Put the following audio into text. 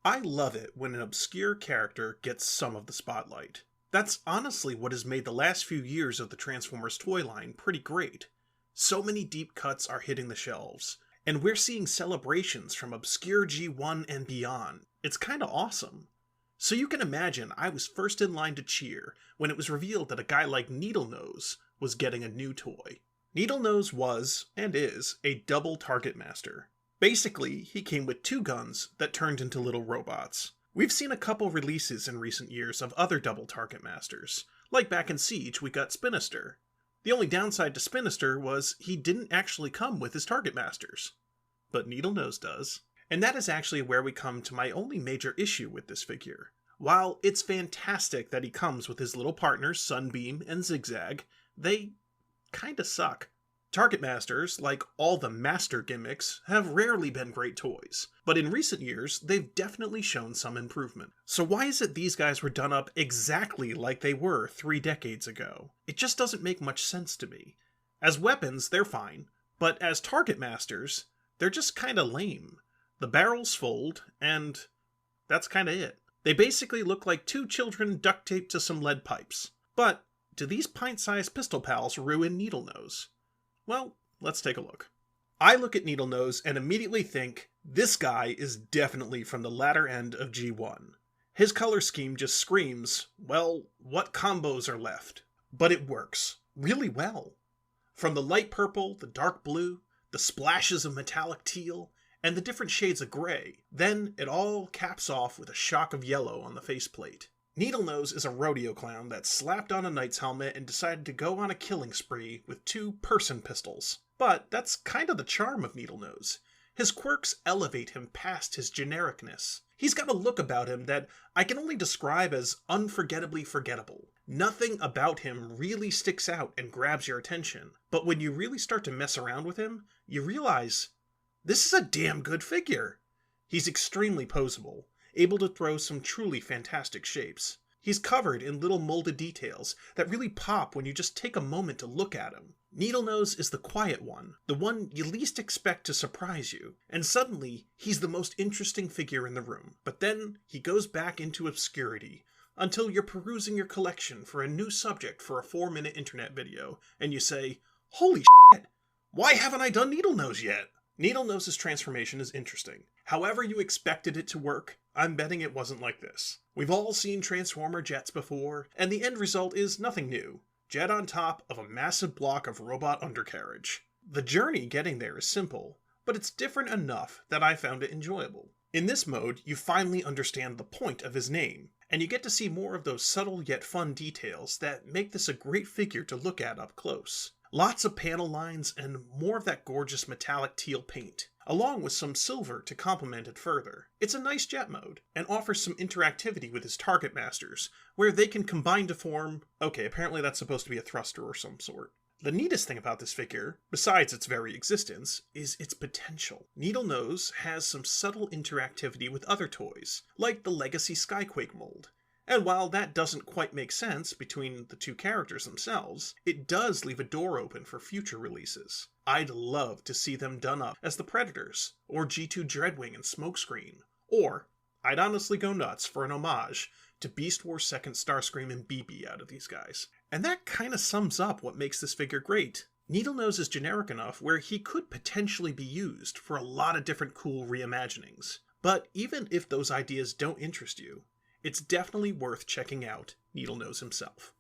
I love it when an obscure character gets some of the spotlight. That's honestly what has made the last few years of the Transformers toy line pretty great. So many deep cuts are hitting the shelves, and we're seeing celebrations from obscure G1 and beyond. It's kinda awesome. So you can imagine I was first in line to cheer when it was revealed that a guy like Needlenose was getting a new toy. Needlenose was, and is, a double target master. Basically, he came with two guns that turned into little robots. We've seen a couple releases in recent years of other double target masters, like back in Siege we got Spinister. The only downside to Spinister was he didn't actually come with his target masters. But Needlenose does. And that is actually where we come to my only major issue with this figure. While it's fantastic that he comes with his little partners Sunbeam and Zigzag, they kinda suck. Target Masters, like all the master gimmicks, have rarely been great toys, but in recent years, they've definitely shown some improvement. So why is it these guys were done up exactly like they were 3 decades ago? It just doesn't make much sense to me. As weapons, they're fine, but as Target Masters, they're just kinda lame. The barrels fold, and that's kinda it. They basically look like two children duct taped to some lead pipes. But do these pint-sized pistol pals ruin Needlenose? Well, let's take a look. I look at Needlenose and immediately think, this guy is definitely from the latter end of G1. His color scheme just screams, well, what combos are left? But it works really well. From the light purple, the dark blue, the splashes of metallic teal, and the different shades of gray, then it all caps off with a shock of yellow on the faceplate. Needlenose is a rodeo clown that slapped on a knight's helmet and decided to go on a killing spree with 2 person pistols. But that's kind of the charm of Needlenose. His quirks elevate him past his genericness. He's got a look about him that I can only describe as unforgettably forgettable. Nothing about him really sticks out and grabs your attention, but when you really start to mess around with him, you realize, this is a damn good figure. He's extremely poseable, able to throw some truly fantastic shapes. He's covered in little molded details that really pop when you just take a moment to look at him. Needlenose is the quiet one, the one you least expect to surprise you, and suddenly he's the most interesting figure in the room. But then he goes back into obscurity, until you're perusing your collection for a new subject for a 4-minute internet video, and you say, holy shit, why haven't I done Needlenose yet? Needlenose's transformation is interesting. However you expected it to work, I'm betting it wasn't like this. We've all seen Transformer jets before, and the end result is nothing new. Jet on top of a massive block of robot undercarriage. The journey getting there is simple, but it's different enough that I found it enjoyable. In this mode, you finally understand the point of his name, and you get to see more of those subtle yet fun details that make this a great figure to look at up close. Lots of panel lines and more of that gorgeous metallic teal paint, along with some silver to complement it further. It's a nice jet mode, and offers some interactivity with his target masters, where they can combine to form, okay, apparently that's supposed to be a thruster or some sort. The neatest thing about this figure, besides its very existence, is its potential. Needlenose has some subtle interactivity with other toys, like the Legacy Skyquake mold. And while that doesn't quite make sense between the two characters themselves, it does leave a door open for future releases. I'd love to see them done up as the Predators, or G2 Dreadwing and Smokescreen, or I'd honestly go nuts for an homage to Beast Wars 2nd Starscream and BB out of these guys. And that kinda sums up what makes this figure great. Needlenose is generic enough where he could potentially be used for a lot of different cool reimaginings. But even if those ideas don't interest you, it's definitely worth checking out Needlenose himself.